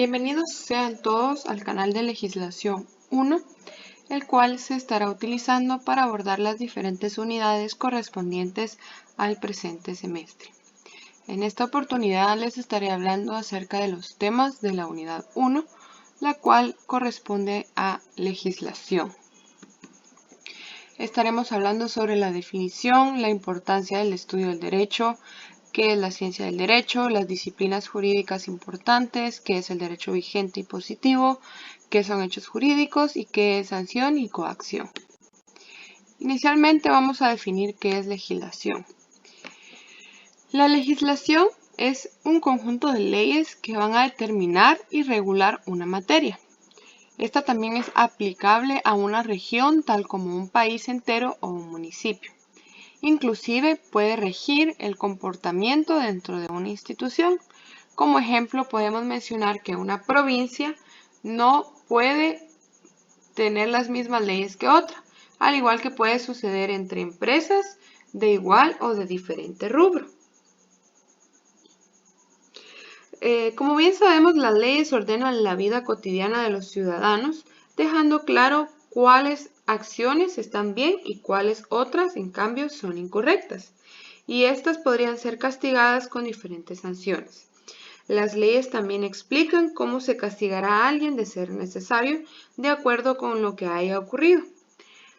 Bienvenidos sean todos al canal de Legislación 1, el cual se estará utilizando para abordar las diferentes unidades correspondientes al presente semestre. En esta oportunidad les estaré hablando acerca de los temas de la unidad 1, la cual corresponde a legislación. Estaremos hablando sobre la definición, la importancia del estudio del derecho, qué es la ciencia del derecho, las disciplinas jurídicas importantes, qué es el derecho vigente y positivo, qué son hechos jurídicos y qué es sanción y coacción. Inicialmente vamos a definir qué es legislación. La legislación es un conjunto de leyes que van a determinar y regular una materia. Esta también es aplicable a una región tal como un país entero o un municipio. Inclusive puede regir el comportamiento dentro de una institución. Como ejemplo podemos mencionar que una provincia no puede tener las mismas leyes que otra, al igual que puede suceder entre empresas de igual o de diferente rubro. Como bien sabemos, las leyes ordenan la vida cotidiana de los ciudadanos, dejando claro cuáles acciones están bien y cuáles otras, en cambio, son incorrectas. Y estas podrían ser castigadas con diferentes sanciones. Las leyes también explican cómo se castigará a alguien de ser necesario, de acuerdo con lo que haya ocurrido.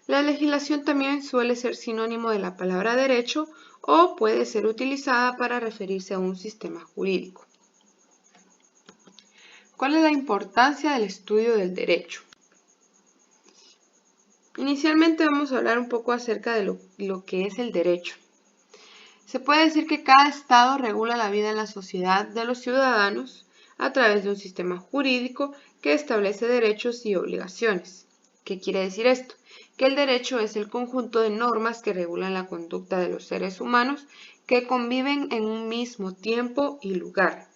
La legislación también suele ser sinónimo de la palabra derecho o puede ser utilizada para referirse a un sistema jurídico. ¿Cuál es la importancia del estudio del derecho? Inicialmente vamos a hablar un poco acerca de lo que es el derecho. Se puede decir que cada estado regula la vida en la sociedad de los ciudadanos a través de un sistema jurídico que establece derechos y obligaciones. ¿Qué quiere decir esto? Que el derecho es el conjunto de normas que regulan la conducta de los seres humanos que conviven en un mismo tiempo y lugar.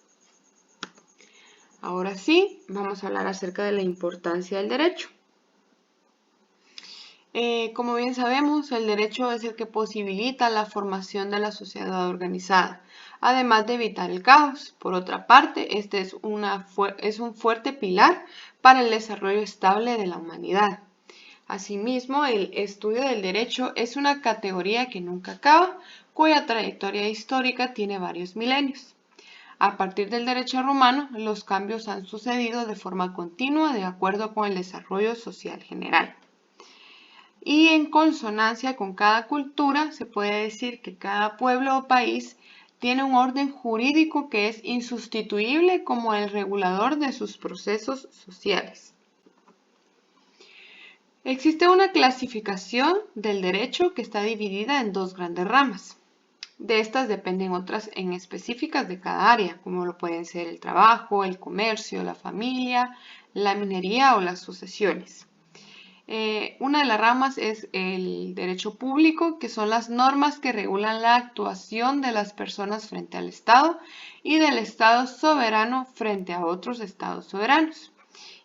Ahora sí, vamos a hablar acerca de la importancia del derecho. Como bien sabemos, el derecho es el que posibilita la formación de la sociedad organizada, además de evitar el caos. Por otra parte, este es un fuerte pilar para el desarrollo estable de la humanidad. Asimismo, el estudio del derecho es una categoría que nunca acaba, cuya trayectoria histórica tiene varios milenios. A partir del derecho romano, los cambios han sucedido de forma continua de acuerdo con el desarrollo social general. Y en consonancia con cada cultura, se puede decir que cada pueblo o país tiene un orden jurídico que es insustituible como el regulador de sus procesos sociales. Existe una clasificación del derecho que está dividida en dos grandes ramas. De estas dependen otras en específicas de cada área, como lo pueden ser el trabajo, el comercio, la familia, la minería o las sucesiones. Una de las ramas es el derecho público, que son las normas que regulan la actuación de las personas frente al Estado y del Estado soberano frente a otros estados soberanos.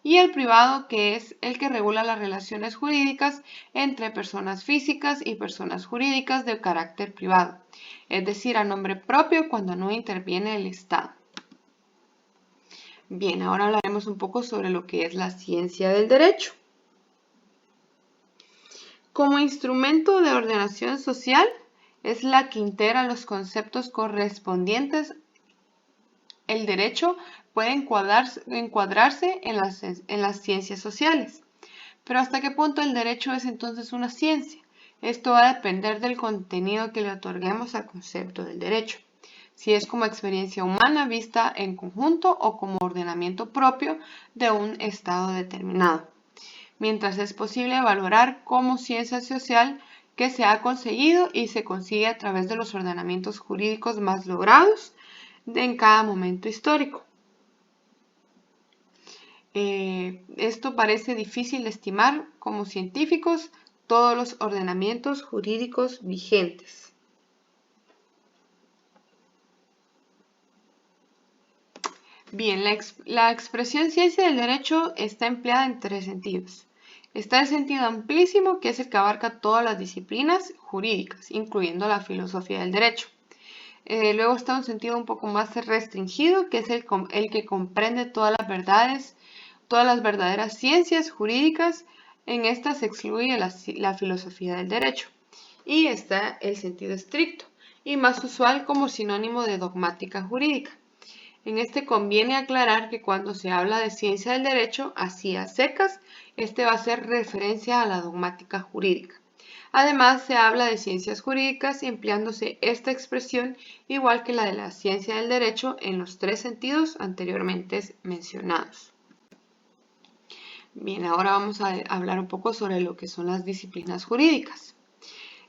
Y el privado, que es el que regula las relaciones jurídicas entre personas físicas y personas jurídicas de carácter privado, es decir, a nombre propio cuando no interviene el Estado. Bien, ahora hablaremos un poco sobre lo que es la ciencia del derecho. Como instrumento de ordenación social, es la que integra los conceptos correspondientes. El derecho puede encuadrarse en las ciencias sociales. Pero ¿hasta qué punto el derecho es entonces una ciencia? Esto va a depender del contenido que le otorguemos al concepto del derecho. Si es como experiencia humana vista en conjunto o como ordenamiento propio de un estado determinado. Mientras es posible valorar como ciencia social que se ha conseguido y se consigue a través de los ordenamientos jurídicos más logrados en cada momento histórico. Esto parece difícil de estimar como científicos todos los ordenamientos jurídicos vigentes. Bien, la expresión ciencia del derecho está empleada en tres sentidos. Está el sentido amplísimo, que es el que abarca todas las disciplinas jurídicas, incluyendo la filosofía del derecho. Luego está un sentido un poco más restringido, que es el que comprende todas las verdaderas ciencias jurídicas. En esta se excluye la filosofía del derecho. Y está el sentido estricto, y más usual como sinónimo de dogmática jurídica. En este conviene aclarar que cuando se habla de ciencia del derecho, así a secas, este va a hacer referencia a la dogmática jurídica. Además, se habla de ciencias jurídicas empleándose esta expresión igual que la de la ciencia del derecho en los tres sentidos anteriormente mencionados. Bien, ahora vamos a hablar un poco sobre lo que son las disciplinas jurídicas.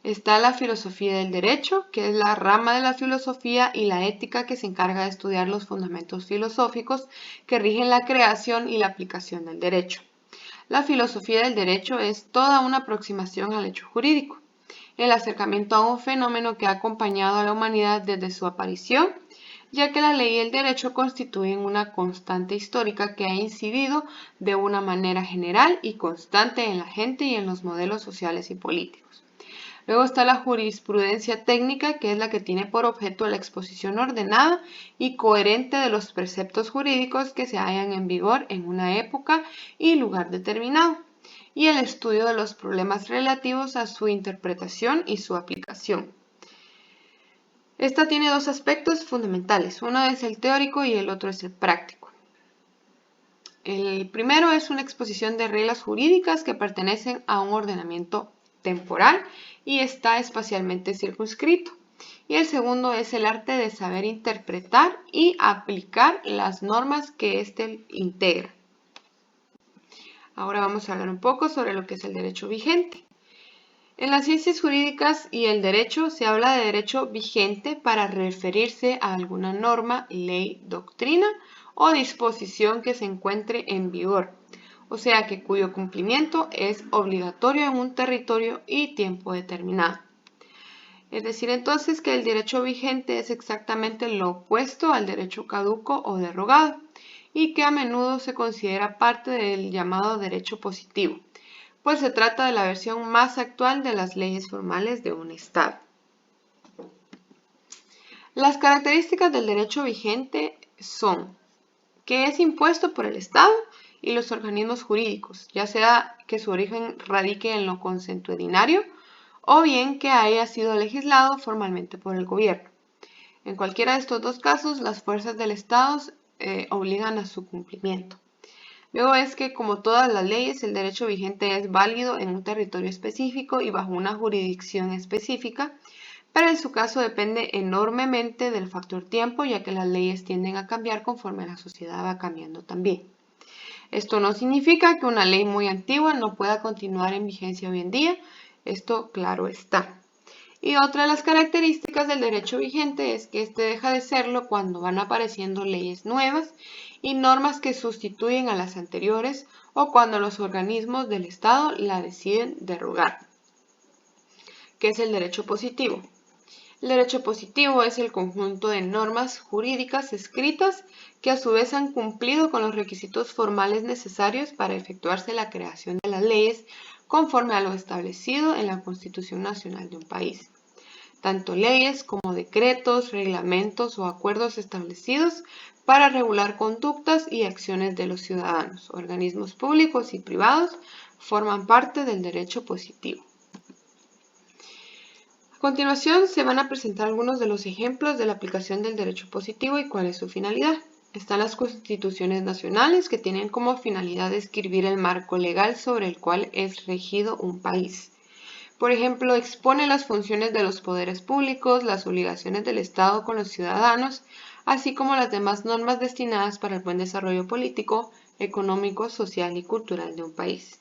Está la filosofía del derecho, que es la rama de la filosofía y la ética que se encarga de estudiar los fundamentos filosóficos que rigen la creación y la aplicación del derecho. La filosofía del derecho es toda una aproximación al hecho jurídico, el acercamiento a un fenómeno que ha acompañado a la humanidad desde su aparición, ya que la ley y el derecho constituyen una constante histórica que ha incidido de una manera general y constante en la gente y en los modelos sociales y políticos. Luego está la jurisprudencia técnica, que es la que tiene por objeto la exposición ordenada y coherente de los preceptos jurídicos que se hallan en vigor en una época y lugar determinado, y el estudio de los problemas relativos a su interpretación y su aplicación. Esta tiene dos aspectos fundamentales, uno es el teórico y el otro es el práctico. El primero es una exposición de reglas jurídicas que pertenecen a un ordenamiento temporal y está espacialmente circunscrito. Y el segundo es el arte de saber interpretar y aplicar las normas que éste integra. Ahora vamos a hablar un poco sobre lo que es el derecho vigente. En las ciencias jurídicas y el derecho se habla de derecho vigente para referirse a alguna norma, ley, doctrina o disposición que se encuentre en vigor, o sea que cuyo cumplimiento es obligatorio en un territorio y tiempo determinado. Es decir, entonces que el derecho vigente es exactamente lo opuesto al derecho caduco o derogado y que a menudo se considera parte del llamado derecho positivo, pues se trata de la versión más actual de las leyes formales de un Estado. Las características del derecho vigente son que es impuesto por el Estado y los organismos jurídicos, ya sea que su origen radique en lo consuetudinario o bien que haya sido legislado formalmente por el gobierno. En cualquiera de estos dos casos, las fuerzas del Estado obligan a su cumplimiento. Luego es que, como todas las leyes, el derecho vigente es válido en un territorio específico y bajo una jurisdicción específica, pero en su caso depende enormemente del factor tiempo, ya que las leyes tienden a cambiar conforme la sociedad va cambiando también. Esto no significa que una ley muy antigua no pueda continuar en vigencia hoy en día, esto claro está. Y otra de las características del derecho vigente es que este deja de serlo cuando van apareciendo leyes nuevas y normas que sustituyen a las anteriores o cuando los organismos del Estado la deciden derogar. ¿Qué es el derecho positivo? El derecho positivo es el conjunto de normas jurídicas escritas que a su vez han cumplido con los requisitos formales necesarios para efectuarse la creación de las leyes conforme a lo establecido en la Constitución Nacional de un país. Tanto leyes como decretos, reglamentos o acuerdos establecidos para regular conductas y acciones de los ciudadanos, organismos públicos y privados, forman parte del derecho positivo. A continuación se van a presentar algunos de los ejemplos de la aplicación del derecho positivo y cuál es su finalidad. Están las constituciones nacionales, que tienen como finalidad describir el marco legal sobre el cual es regido un país. Por ejemplo, expone las funciones de los poderes públicos, las obligaciones del Estado con los ciudadanos, así como las demás normas destinadas para el buen desarrollo político, económico, social y cultural de un país.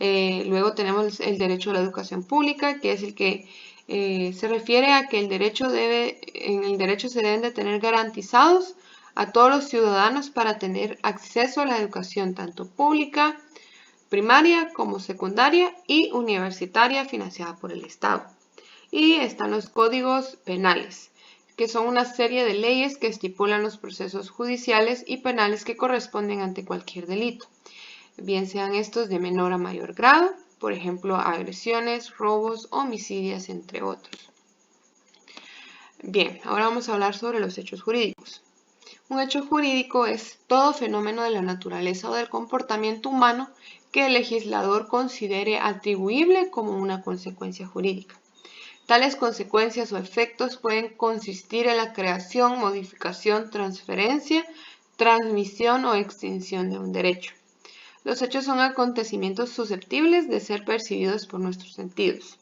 Luego tenemos el derecho a la educación pública, que es el que se refiere a que en el derecho se deben de tener garantizados a todos los ciudadanos para tener acceso a la educación tanto pública, primaria como secundaria y universitaria financiada por el Estado. Y están los códigos penales, que son una serie de leyes que estipulan los procesos judiciales y penales que corresponden ante cualquier delito, bien sean estos de menor a mayor grado, por ejemplo, agresiones, robos, homicidios, entre otros. Bien, ahora vamos a hablar sobre los hechos jurídicos. Un hecho jurídico es todo fenómeno de la naturaleza o del comportamiento humano que el legislador considere atribuible como una consecuencia jurídica. Tales consecuencias o efectos pueden consistir en la creación, modificación, transferencia, transmisión o extinción de un derecho. Los hechos son acontecimientos susceptibles de ser percibidos por nuestros sentidos.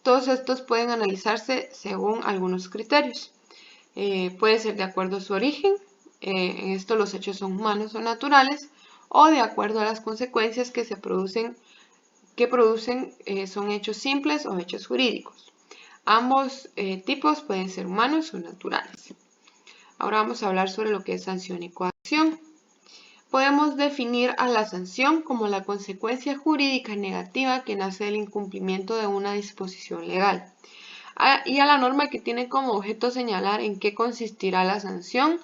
Todos estos pueden analizarse según algunos criterios. Puede ser de acuerdo a su origen, en esto los hechos son humanos o naturales, o de acuerdo a las consecuencias que producen son hechos simples o hechos jurídicos. Ambos tipos pueden ser humanos o naturales. Ahora vamos a hablar sobre lo que es sanción y coacción. Podemos definir a la sanción como la consecuencia jurídica negativa que nace del incumplimiento de una disposición legal, y a la norma que tiene como objeto señalar en qué consistirá la sanción.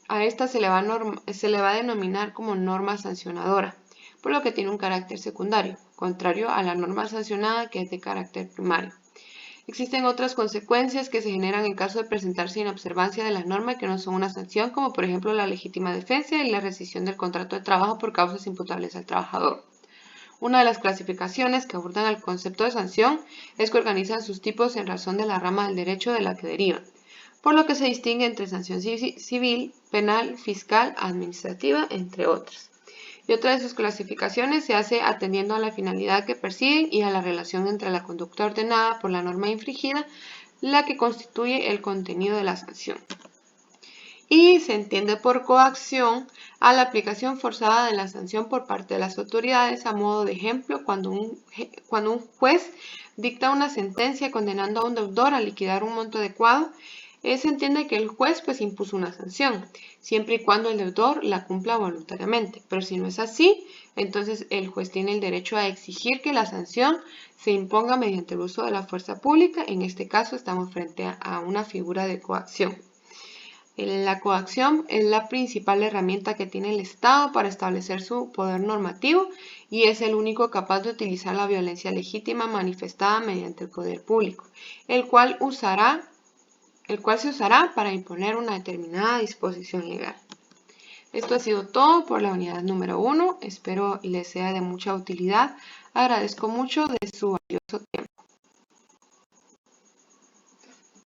A esta se le va a denominar como norma sancionadora, por lo que tiene un carácter secundario, contrario a la norma sancionada que es de carácter primario. Existen otras consecuencias que se generan en caso de presentarse inobservancia de la norma que no son una sanción, como por ejemplo la legítima defensa y la rescisión del contrato de trabajo por causas imputables al trabajador. Una de las clasificaciones que abordan el concepto de sanción es que organizan sus tipos en razón de la rama del derecho de la que derivan, por lo que se distingue entre sanción civil, penal, fiscal, administrativa, entre otras. Y otra de sus clasificaciones se hace atendiendo a la finalidad que persiguen y a la relación entre la conducta ordenada por la norma infringida, la que constituye el contenido de la sanción. Y se entiende por coacción a la aplicación forzada de la sanción por parte de las autoridades. A modo de ejemplo, cuando un juez dicta una sentencia condenando a un deudor a liquidar un monto adecuado, se entiende que el juez impuso una sanción, siempre y cuando el deudor la cumpla voluntariamente. Pero si no es así, entonces el juez tiene el derecho a exigir que la sanción se imponga mediante el uso de la fuerza pública. En este caso estamos frente a una figura de coacción. La coacción es la principal herramienta que tiene el Estado para establecer su poder normativo y es el único capaz de utilizar la violencia legítima manifestada mediante el poder público, el cual se usará para imponer una determinada disposición legal. Esto ha sido todo por la unidad número 1. Espero les sea de mucha utilidad. Agradezco mucho de su valioso tiempo.